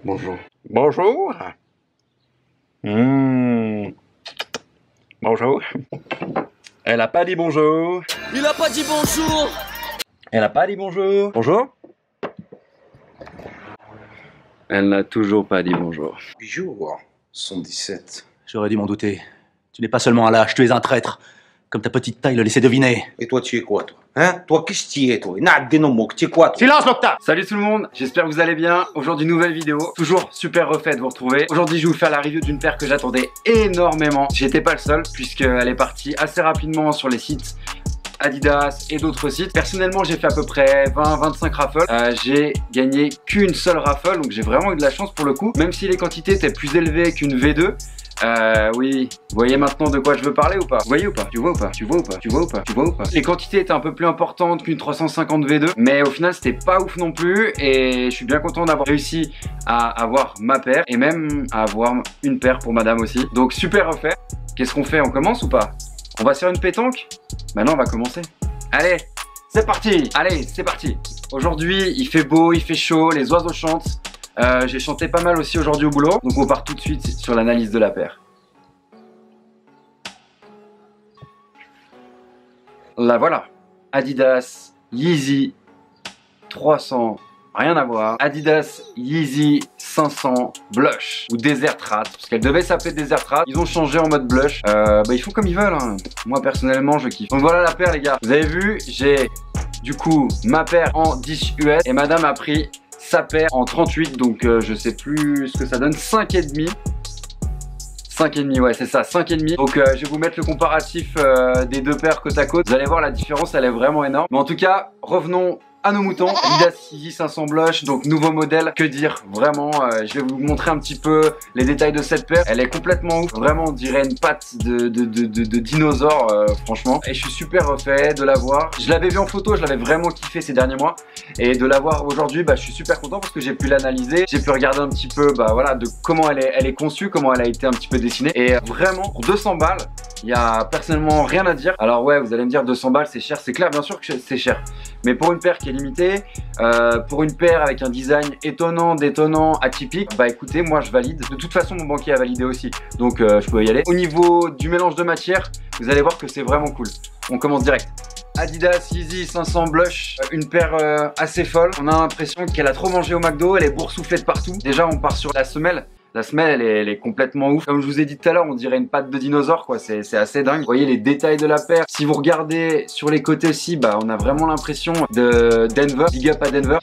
Bonjour. Bonjour. Bonjour. Elle a pas dit bonjour. Il a pas dit bonjour. Elle a pas dit bonjour. Bonjour. Elle n'a toujours pas dit bonjour. Bonjour, 117. J'aurais dû m'en douter. Tu n'es pas seulement un lâche, tu es un traître. Comme ta petite taille le laissait deviner. Et toi, tu es quoi, toi? Hein? Toi, qu'est-ce que tu es, toi? Tu es quoi, toi? Silence, Nocta! Salut tout le monde, j'espère que vous allez bien. Aujourd'hui, nouvelle vidéo, toujours super refait de vous retrouver. Aujourd'hui, je vais vous faire la review d'une paire que j'attendais énormément. J'étais pas le seul, puisqu'elle est partie assez rapidement sur les sites Adidas et d'autres sites. Personnellement, j'ai fait à peu près 20-25 raffles. J'ai gagné qu'une seule raffle, donc j'ai vraiment eu de la chance pour le coup. Même si les quantités étaient plus élevées qu'une V2. Oui, vous voyez maintenant de quoi je veux parler ou pas? Vous voyez ou pas? Tu vois ou pas? Tu vois ou pas? Tu vois ou pas? Tu vois ou pas? Les quantités étaient un peu plus importantes qu'une 350 V2, mais au final c'était pas ouf non plus, et je suis bien content d'avoir réussi à avoir ma paire, et même à avoir une paire pour madame aussi. Donc super refait. Qu'est-ce qu'on fait? On commence ou pas? On va se faire une pétanque? Maintenant on va commencer. Allez, c'est parti! Allez, c'est parti! Aujourd'hui il fait beau, il fait chaud, les oiseaux chantent. J'ai chanté pas mal aussi aujourd'hui au boulot, donc on part tout de suite sur l'analyse de la paire. La voilà, Adidas Yeezy 300, rien à voir. Adidas Yeezy 500 Blush ou Desert Rat, parce qu'elle devait s'appeler Desert Rat. Ils ont changé en mode blush. Ils font comme ils veulent, hein. Moi personnellement je kiffe. Donc voilà la paire les gars. Vous avez vu, j'ai du coup ma paire en 10 US et madame a pris sa paire en 38, donc je sais plus ce que ça donne, 5,5. 5,5, ouais c'est ça, 5,5. Donc je vais vous mettre le comparatif des deux paires côte à côte. Vous allez voir la différence, elle est vraiment énorme. Mais en tout cas, revenons à nos moutons. Adidas Yeezy 500 Blush, donc nouveau modèle, que dire, vraiment. Je vais vous montrer un petit peu les détails de cette paire. Elle est complètement ouf, vraiment on dirait une patte de dinosaure, franchement. Et je suis super refait de la voir. Je l'avais vu en photo, je l'avais vraiment kiffé ces derniers mois. Et de la voir aujourd'hui, je suis super content parce que j'ai pu l'analyser. J'ai pu regarder un petit peu voilà, de comment elle est conçue, comment elle a été un petit peu dessinée. Et vraiment, pour 200 balles, il n'y a personnellement rien à dire. Alors ouais, vous allez me dire 200 balles c'est cher, c'est clair, bien sûr que c'est cher. Mais pour une paire qui est limitée, pour une paire avec un design étonnant, détonnant, atypique, écoutez, moi je valide. De toute façon, mon banquier a validé aussi, donc je peux y aller. Au niveau du mélange de matière, vous allez voir que c'est vraiment cool. On commence direct. Adidas Yeezy 500 Blush, une paire assez folle. On a l'impression qu'elle a trop mangé au McDo, elle est boursouflée de partout. Déjà, on part sur la semelle. La semelle, elle est complètement ouf. Comme je vous ai dit tout à l'heure, on dirait une patte de dinosaure, quoi. C'est assez dingue. Vous voyez les détails de la paire. Si vous regardez sur les côtés aussi, on a vraiment l'impression de Denver. Big up à Denver.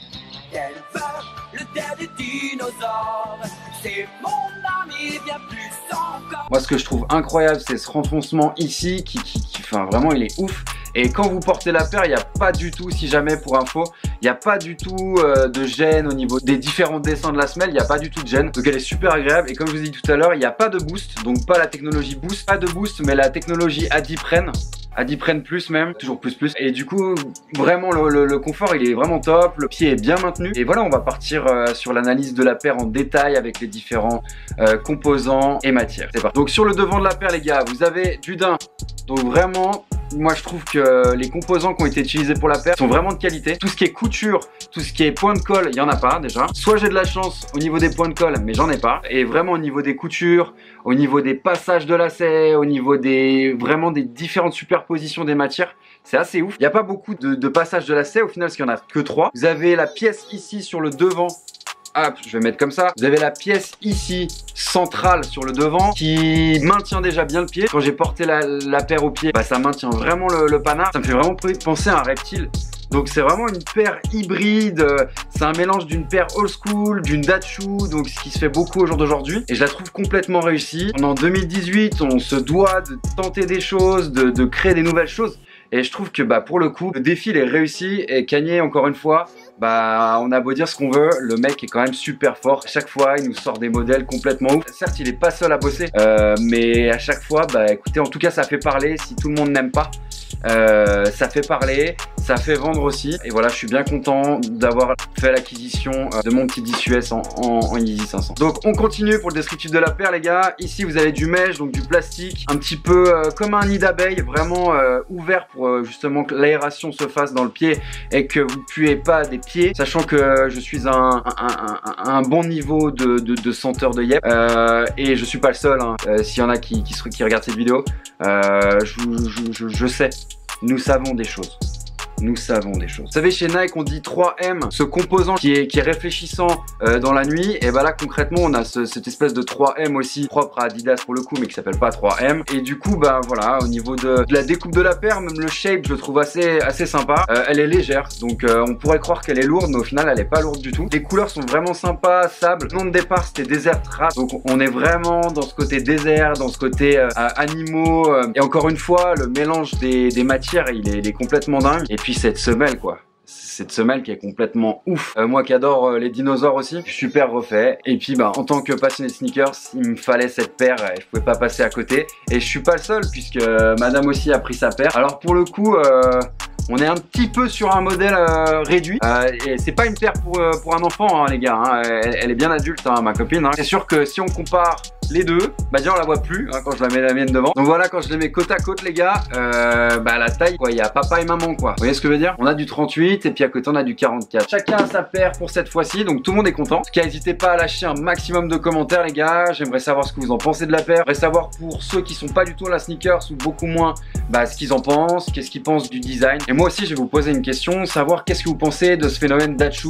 Denver, le dernier dinosaure. C'est mon ami, bien plus encore. Moi, ce que je trouve incroyable, c'est ce renfoncement ici enfin, vraiment, il est ouf. Et quand vous portez la paire, il n'y a pas du tout, si jamais pour info, il n'y a pas du tout de gêne au niveau des différents dessins de la semelle, il n'y a pas du tout de gêne. Donc elle est super agréable et comme je vous ai dit tout à l'heure, il n'y a pas de boost, donc pas la technologie boost, pas de boost, mais la technologie Adipren. Adipren plus même, toujours plus. Et du coup, vraiment le confort il est vraiment top, le pied est bien maintenu. Et voilà, on va partir sur l'analyse de la paire en détail avec les différents composants et matières. C'est parti. Donc sur le devant de la paire les gars, vous avez du daim. Donc vraiment, moi je trouve que les composants qui ont été utilisés pour la paire sont vraiment de qualité. Tout ce qui est couture, tout ce qui est point de colle, il n'y en a pas déjà. Soit j'ai de la chance au niveau des points de colle, mais j'en ai pas. Et vraiment au niveau des coutures, au niveau des passages de lacets, au niveau vraiment des différentes superpositions des matières, c'est assez ouf. Il n'y a pas beaucoup de passages de lacets au final, parce qu'il n'y en a que 3. Vous avez la pièce ici sur le devant. Hop, je vais mettre comme ça. Vous avez la pièce ici centrale sur le devant qui maintient déjà bien le pied. Quand j'ai porté la paire au pied, ça maintient vraiment le panard. Ça me fait vraiment penser à un reptile. Donc c'est vraiment une paire hybride, c'est un mélange d'une paire old school, d'une Datshu, donc ce qui se fait beaucoup au jour d'aujourd'hui. Et je la trouve complètement réussie. En 2018, on se doit de tenter des choses, de créer des nouvelles choses. Et je trouve que pour le coup, le défi il est réussi. Et Kanye, encore une fois, on a beau dire ce qu'on veut, le mec est quand même super fort. À chaque fois, il nous sort des modèles complètement ouf. Certes, il est pas seul à bosser, mais à chaque fois, écoutez, en tout cas, ça fait parler. Si tout le monde n'aime pas, ça fait parler, ça fait vendre aussi. Et voilà, je suis bien content d'avoir fait l'acquisition de mon petit 10US en Yeezy 500. Donc on continue pour le descriptif de la paire les gars. Ici vous avez du mesh, donc du plastique, un petit peu comme un nid d'abeille, vraiment ouvert pour justement que l'aération se fasse dans le pied et que vous puez pas des pieds, sachant que je suis un bon niveau de senteur de yep et je suis pas le seul hein. S'il y en a qui regardent cette vidéo, je sais, nous savons des choses. Nous savons des choses. Vous savez, chez Nike, on dit 3M, ce composant qui est réfléchissant dans la nuit. Et bah là, concrètement, on a cette espèce de 3M aussi, propre à Adidas pour le coup, mais qui s'appelle pas 3M. Et du coup, bah voilà, au niveau de la découpe de la paire, même le shape, je le trouve assez sympa. Elle est légère, donc on pourrait croire qu'elle est lourde, mais au final, elle est pas lourde du tout. Les couleurs sont vraiment sympas, sable. Le nom de départ, c'était Desert Rat. Donc on est vraiment dans ce côté désert, dans ce côté animaux. Et encore une fois, le mélange des matières, il est complètement dingue. Et puis cette semelle quoi, cette semelle qui est complètement ouf. Moi qui adore les dinosaures aussi, super refait. Et puis bah en tant que passionné de sneakers, il me fallait cette paire, je pouvais pas passer à côté. Et je suis pas le seul puisque madame aussi a pris sa paire. Alors pour le coup on est un petit peu sur un modèle réduit et c'est pas une paire pour un enfant hein, les gars hein. Elle est bien adulte hein, ma copine hein. C'est sûr que si on compare les deux, bah déjà on la voit plus hein, quand je la mets la mienne devant. Donc voilà, quand je les mets côte à côte les gars, bah la taille quoi, il y a papa et maman quoi. Vous voyez ce que je veux dire? On a du 38 et puis à côté on a du 44. Chacun a sa paire pour cette fois-ci, donc tout le monde est content. En tout cas, n'hésitez pas à lâcher un maximum de commentaires les gars. J'aimerais savoir ce que vous en pensez de la paire. J'aimerais savoir pour ceux qui sont pas du tout à la sneakers ou beaucoup moins, bah ce qu'ils en pensent, qu'est-ce qu'ils pensent du design. Et moi aussi je vais vous poser une question, savoir qu'est-ce que vous pensez de ce phénomène d'Achu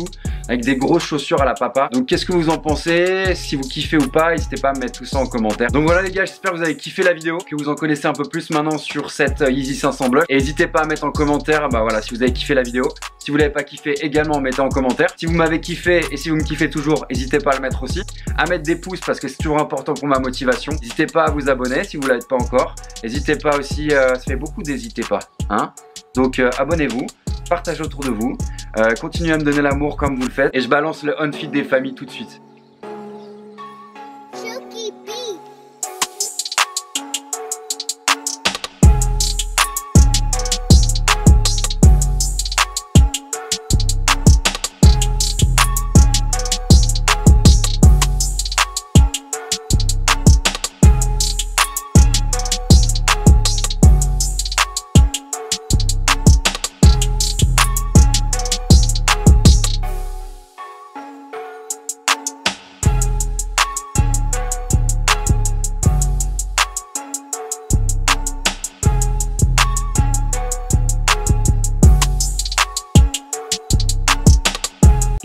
avec des grosses chaussures à la papa. Donc qu'est-ce que vous en pensez? Si vous kiffez ou pas, n'hésitez pas à me mettre tout ça en commentaire. Donc voilà les gars, j'espère que vous avez kiffé la vidéo, que vous en connaissez un peu plus maintenant sur cette Yeezy 500 Block. Et n'hésitez pas à mettre en commentaire, bah voilà, si vous avez kiffé la vidéo. Si vous l'avez pas kiffé, également mettez en commentaire. Si vous m'avez kiffé et si vous me kiffez toujours, n'hésitez pas à le mettre aussi. À mettre des pouces parce que c'est toujours important pour ma motivation. N'hésitez pas à vous abonner si vous l'êtes pas encore. N'hésitez pas aussi, ça fait beaucoup d'hésitez pas, hein. Donc abonnez-vous, partagez autour de vous, continuez à me donner l'amour comme vous le faites. Et je balance le on-fit des familles tout de suite.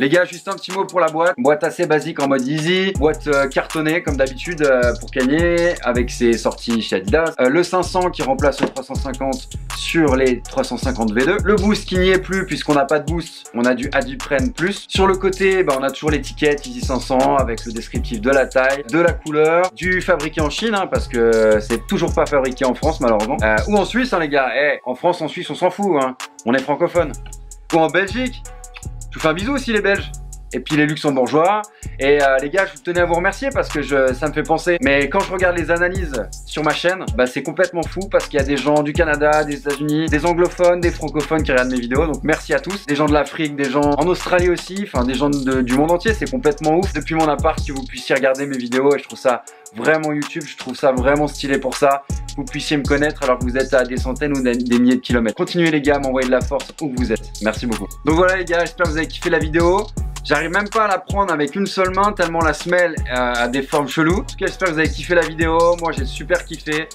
Les gars, juste un petit mot pour la boîte. Boîte assez basique en mode Yeezy. Boîte cartonnée comme d'habitude pour Kanye avec ses sorties chez Adidas. Le 500 qui remplace le 350 sur les 350 V2. Le boost qui n'y est plus puisqu'on n'a pas de boost. On a du Adipren Plus. Sur le côté, bah, on a toujours l'étiquette Yeezy 500 avec le descriptif de la taille, de la couleur, du fabriqué en Chine hein, parce que c'est toujours pas fabriqué en France malheureusement. Ou en Suisse hein, les gars. En France, en Suisse, on s'en fout. Hein. On est francophone. Ou en Belgique. Je vous fais un bisou aussi les Belges. Et puis les luxembourgeois. Et les gars, je tenais à vous remercier parce que ça me fait penser. Mais quand je regarde les analyses sur ma chaîne, bah c'est complètement fou parce qu'il y a des gens du Canada, des États-Unis, des anglophones, des francophones qui regardent mes vidéos. Donc merci à tous. Des gens de l'Afrique, des gens en Australie aussi, enfin des gens du monde entier. C'est complètement ouf. Depuis mon appart, que vous puissiez regarder mes vidéos et je trouve ça vraiment YouTube. Je trouve ça vraiment stylé pour ça. Vous puissiez me connaître alors que vous êtes à des centaines ou des milliers de kilomètres. Continuez les gars à m'envoyer de la force où que vous êtes. Merci beaucoup. Donc voilà les gars, j'espère que vous avez kiffé la vidéo. J'arrive même pas à la prendre avec une seule main tellement la semelle a des formes cheloues. En tout cas, j'espère que vous avez kiffé la vidéo. Moi, j'ai super kiffé.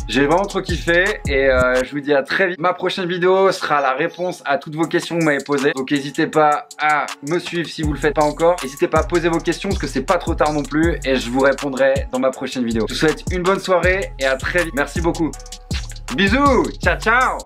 J'ai vraiment trop kiffé et je vous dis à très vite. Ma prochaine vidéo sera la réponse à toutes vos questions que vous m'avez posées. Donc n'hésitez pas à me suivre si vous le faites pas encore. N'hésitez pas à poser vos questions parce que c'est pas trop tard non plus et je vous répondrai dans ma prochaine vidéo. Je vous souhaite une bonne soirée et à très vite. Merci beaucoup. Bisous, ciao ciao.